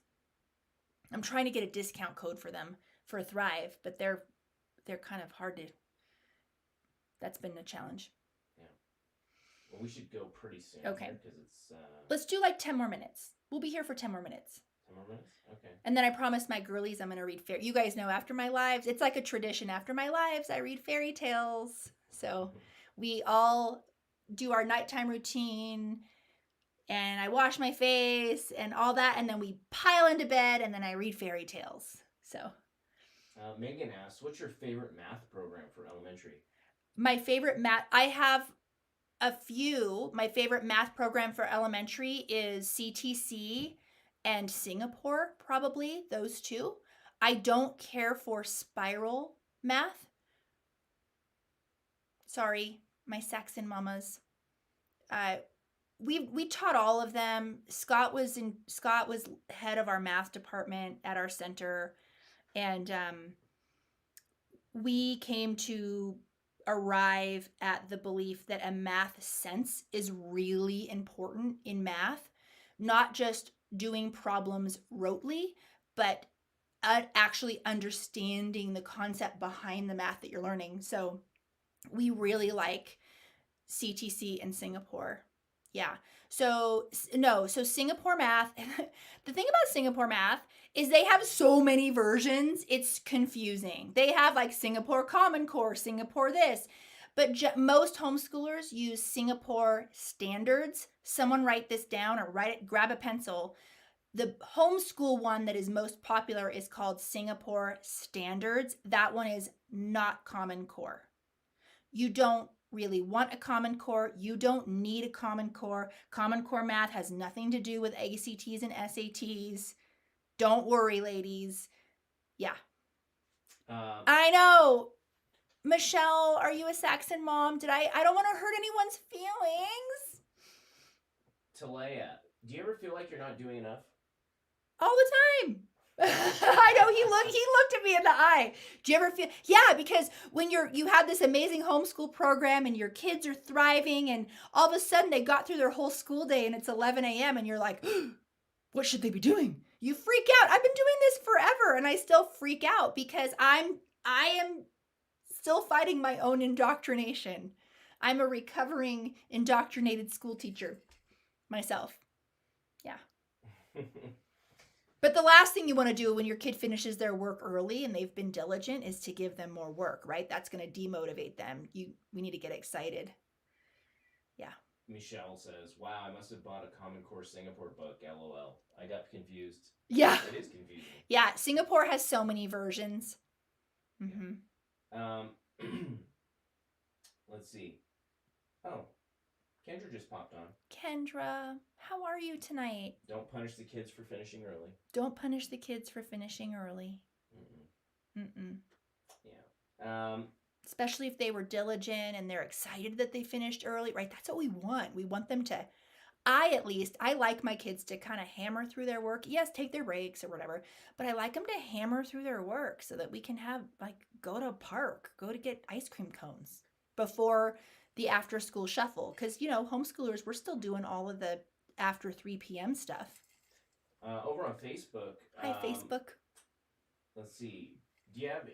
I'm trying to get a discount code for them for Thrive, but they're kind of hard to. That's been a challenge. Yeah. Well, we should go pretty soon. Okay. Because it's. Let's do like 10 more minutes. We'll be here for 10 more minutes. 10 more minutes? Okay. And then I promised my girlies I'm going to read fairy. You guys know after my lives, it's like a tradition. After my lives, I read fairy tales. So we all do our nighttime routine and I wash my face and all that. And then we pile into bed and then I read fairy tales. So. Megan asks, what's your favorite math program for elementary? My favorite math, I have a few. My favorite math program for elementary is CTC and Singapore, probably those two. I don't care for spiral math. Sorry, my Saxon mamas. We taught all of them. Scott was head of our math department at our center, And we came to arrive at the belief that a math sense is really important in math, not just doing problems rotely, but actually understanding the concept behind the math that you're learning. So we really like CTC in Singapore. Yeah. So Singapore math, the thing about Singapore math is they have so many versions, it's confusing. They have like Singapore Common Core, Singapore this, but most homeschoolers use Singapore standards. Someone write this down or grab a pencil. The homeschool one that is most popular is called Singapore Standards. That one is not Common Core. You don't really want a Common Core. You don't need a Common Core. Common Core math has nothing to do with ACTs and SATs. Don't worry, ladies. Yeah. I know. Michelle, are you a Saxon mom? I don't want to hurt anyone's feelings. Talea, do you ever feel like you're not doing enough? All the time. I know, he looked at me in the eye. Do you ever feel? Yeah, because when you have this amazing homeschool program and your kids are thriving, and all of a sudden they got through their whole school day and it's 11 a.m. and you're like, what should they be doing? You freak out. I've been doing this forever and I still freak out because I am still fighting my own indoctrination. I'm a recovering indoctrinated school teacher myself. Yeah. But the last thing you want to do when your kid finishes their work early and they've been diligent is to give them more work, right? That's going to demotivate them. We need to get excited. Yeah. Michelle says, wow, I must have bought a Common Core Singapore book, LOL. I got confused. Yeah. It is confusing. Yeah, Singapore has so many versions. Mm-hmm. Let's see. Oh, Kendra just popped on. Kendra, how are you tonight? Don't punish the kids for finishing early. Don't punish the kids for finishing early. Mm-mm. Yeah. Especially if they were diligent and they're excited that they finished early, right? That's what we want. We want them to, I like my kids to kind of hammer through their work. Yes, take their breaks or whatever, but I like them to hammer through their work so that we can have, like, go to a park, go to get ice cream cones before the after school shuffle. Because, homeschoolers, we're still doing all of the after 3 p.m. stuff. Over on Facebook. Hi, Facebook. Let's see. Do you have,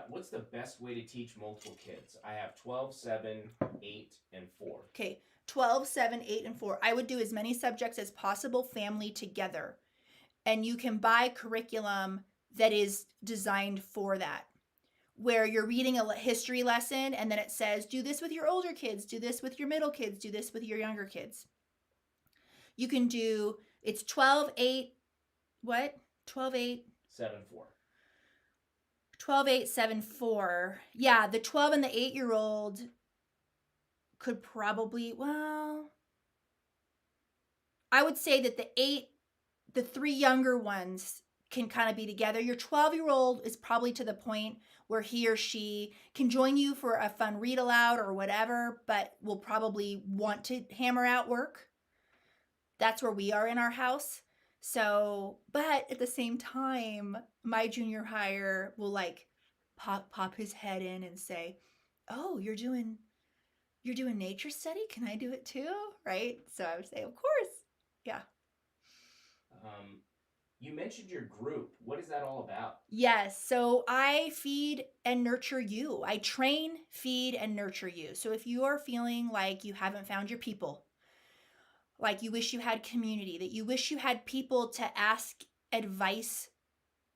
what's the best way to teach multiple kids? I have 12, 7, 8, and 4. Okay, 12, 7, 8, and 4. I would do as many subjects as possible family together. And you can buy curriculum that is designed for that, where you're reading a history lesson and then it says, do this with your older kids, do this with your middle kids, do this with your younger kids. You can do, it's 12, 8, what? 12, 8? 7, 4. 12, 8, 7, 4. Yeah, the 12 and the 8-year-old could probably, well, I would say that the 3 younger ones can kind of be together. Your 12-year-old is probably to the point where he or she can join you for a fun read aloud or whatever, but will probably want to hammer out work. That's where we are in our house. So, but at the same time, my junior hire will like pop his head in and say, "Oh, you're doing nature study? Can I do it too?" Right? So I would say, "Of course." Yeah. You mentioned your group. What is that all about? Yes. So I feed and nurture you. I train, feed, and nurture you. So if you are feeling like you haven't found your people, like you wish you had community, that you wish you had people to ask advice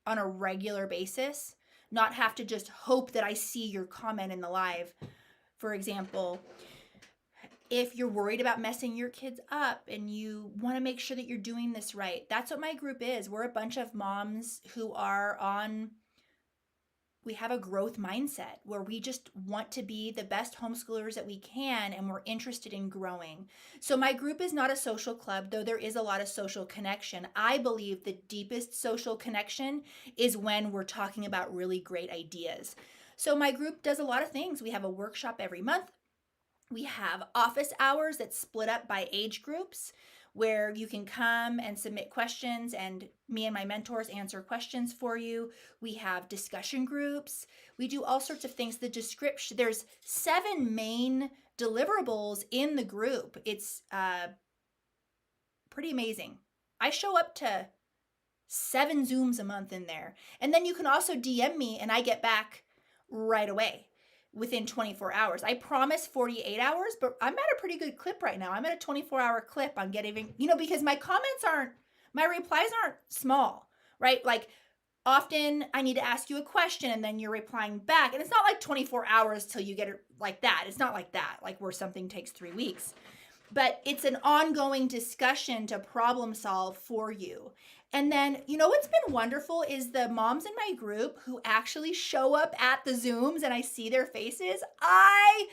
on a regular basis, not have to just hope that I see your comment in the live. For example, if you're worried about messing your kids up and you want to make sure that you're doing this right, that's what my group is. We're a bunch of moms who we have a growth mindset where we just want to be the best homeschoolers that we can, and we're interested in growing. So my group is not a social club, though there is a lot of social connection. I believe the deepest social connection is when we're talking about really great ideas. So my group does a lot of things. We have a workshop every month. We have office hours that's split up by age groups where you can come and submit questions and me and my mentors answer questions for you. We have discussion groups. We do all sorts of things. The description, there's 7 main deliverables in the group. It's pretty amazing. I show up to 7 Zooms a month in there. And then you can also DM me and I get back right away within 24 hours. I promise 48 hours, but I'm at a pretty good clip right now. I'm at a 24-hour clip on getting, because my replies aren't small, right? Like often I need to ask you a question and then you're replying back. And it's not like 24 hours till you get it like that. It's not like that, like where something takes 3 weeks. But it's an ongoing discussion to problem solve for you. And then, what's been wonderful is the moms in my group who actually show up at the Zooms and I see their faces. I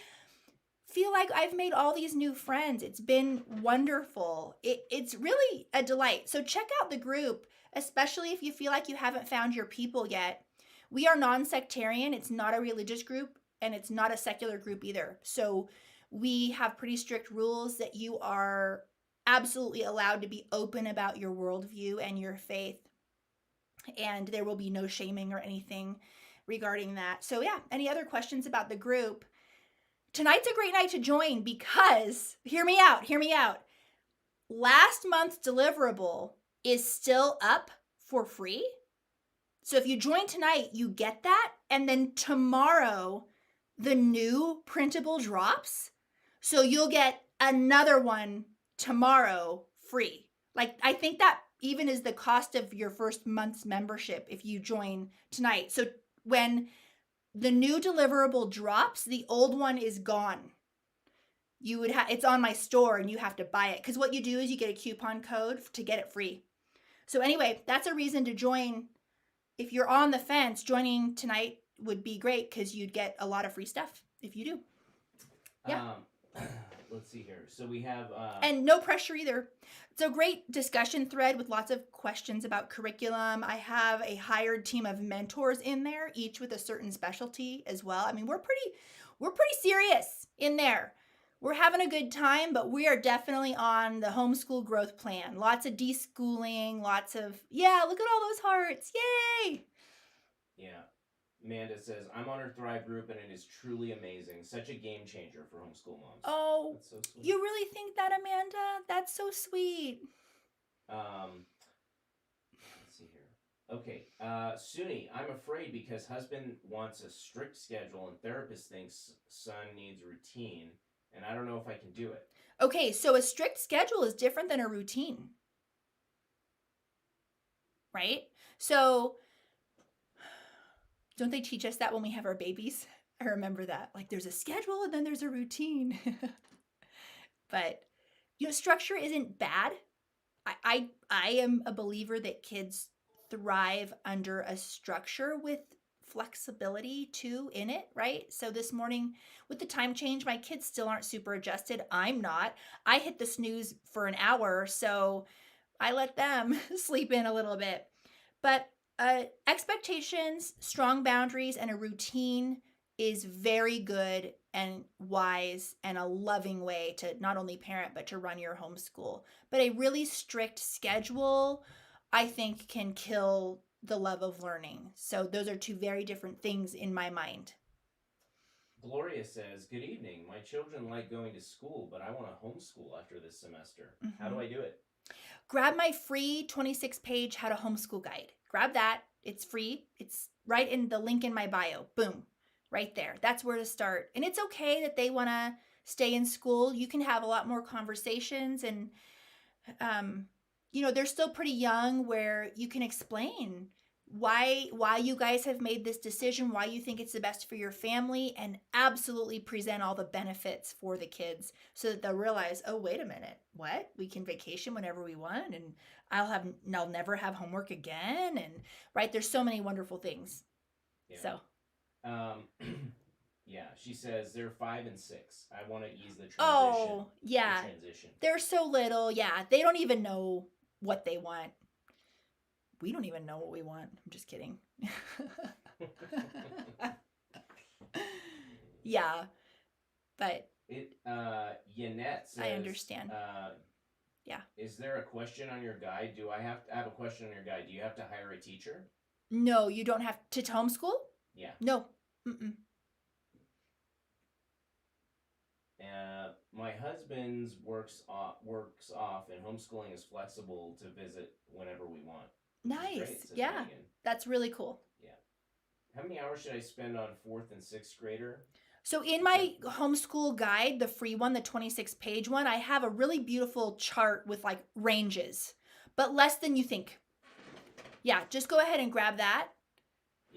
feel like I've made all these new friends. It's been wonderful. It's really a delight. So check out the group, especially if you feel like you haven't found your people yet. We are non-sectarian. It's not a religious group and it's not a secular group either. So we have pretty strict rules that you are absolutely allowed to be open about your worldview and your faith. And there will be no shaming or anything regarding that. So yeah, any other questions about the group? Tonight's a great night to join because, hear me out. Last month's deliverable is still up for free. So if you join tonight, you get that. And then tomorrow, the new printable drops. So you'll get another one tomorrow free. Like, I think that even is the cost of your first month's membership if you join tonight. So when the new deliverable drops, the old one is gone. It's on my store and you have to buy it. Because what you do is you get a coupon code to get it free. So anyway, that's a reason to join. If you're on the fence, joining tonight would be great because you'd get a lot of free stuff if you do. Yeah. Let's see here. So we have... And no pressure either. It's a great discussion thread with lots of questions about curriculum. I have a hired team of mentors in there, each with a certain specialty as well. I mean, we're pretty serious in there. We're having a good time, but we are definitely on the homeschool growth plan. Lots of deschooling, lots of, look at all those hearts. Yay! Yeah. Amanda says, I'm on her Thrive group and it is truly amazing. Such a game changer for homeschool moms. Oh, that's so sweet. You really think that, Amanda? That's so sweet. Let's see here. Okay, Suni, I'm afraid because husband wants a strict schedule and therapist thinks son needs routine, and I don't know if I can do it. Okay, so a strict schedule is different than a routine. Right? So don't they teach us that when we have our babies? I remember that. Like there's a schedule and then there's a routine. But, structure isn't bad. I am a believer that kids thrive under a structure with flexibility too in it, right? So this morning with the time change, my kids still aren't super adjusted. I'm not. I hit the snooze for an hour, so I let them sleep in a little bit. But expectations, strong boundaries, and a routine is very good and wise and a loving way to not only parent, but to run your homeschool. But a really strict schedule, I think, can kill the love of learning. So those are 2 very different things in my mind. Gloria says, good evening. My children like going to school, but I want to homeschool after this semester. Mm-hmm. How do I do it? Grab my free 26-page How to Homeschool guide. Grab that. It's free. It's right in the link in my bio. Boom. Right there. That's where to start. And it's okay that they want to stay in school. You can have a lot more conversations and, they're still pretty young where you can explain why you guys have made this decision, why you think it's the best for your family, and absolutely present all the benefits for the kids so that they'll realize, oh, wait a minute, what? We can vacation whenever we want and I'll never have homework again. And right, there's so many wonderful things. Yeah. So. Yeah, she says they're 5 and 6. I want to ease the transition. Oh, yeah. They're so little. Yeah, they don't even know what they want. We don't even know what we want. I'm just kidding. Yeah. But Yanette says, I understand. Yeah. Is there a question on your guide? I have a question on your guide? Do you have to hire a teacher? No, you don't have to homeschool? Yeah. No. Mm-mm. My husband's works off, and homeschooling is flexible to visit whenever we want. Nice. Great, says Yeah. Megan. That's really cool. Yeah. How many hours should I spend on 4th and 6th grader? So in my homeschool guide, the free one, the 26-page one, I have a really beautiful chart with like ranges, but less than you think. Yeah, just go ahead and grab that.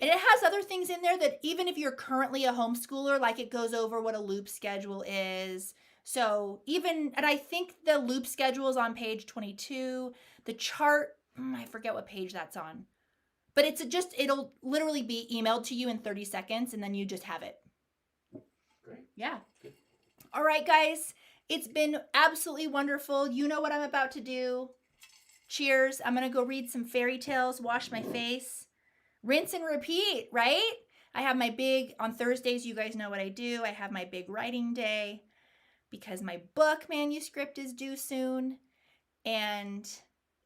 And it has other things in there that even if you're currently a homeschooler, like it goes over what a loop schedule is. So and I think the loop schedule is on page 22. The chart, I forget what page that's on. But it'll literally be emailed to you in 30 seconds and then you just have it. Great. Yeah. Good. All right, guys. It's been absolutely wonderful. You know what I'm about to do. Cheers. I'm going to go read some fairy tales, wash my face. Rinse and repeat, right? I have on Thursdays, you guys know what I do. I have my big writing day because my book manuscript is due soon. And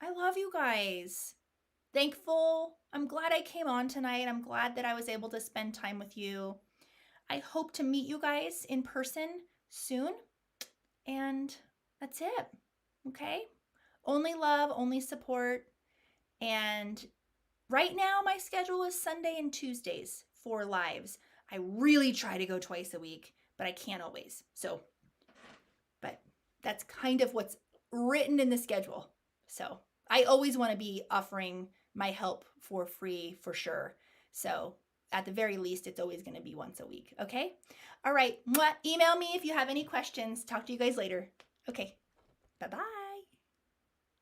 I love you guys. Thankful. I'm glad I came on tonight. I'm glad that I was able to spend time with you. I hope to meet you guys in person soon. And that's it. Okay? Only love, only support. And right now, my schedule is Sunday and Tuesdays for lives. I really try to go twice a week, but I can't always. But that's kind of what's written in the schedule. So I always want to be offering my help for free for sure. So at the very least, it's always going to be once a week. Okay? All right. Email me if you have any questions. Talk to you guys later. Okay. Bye-bye.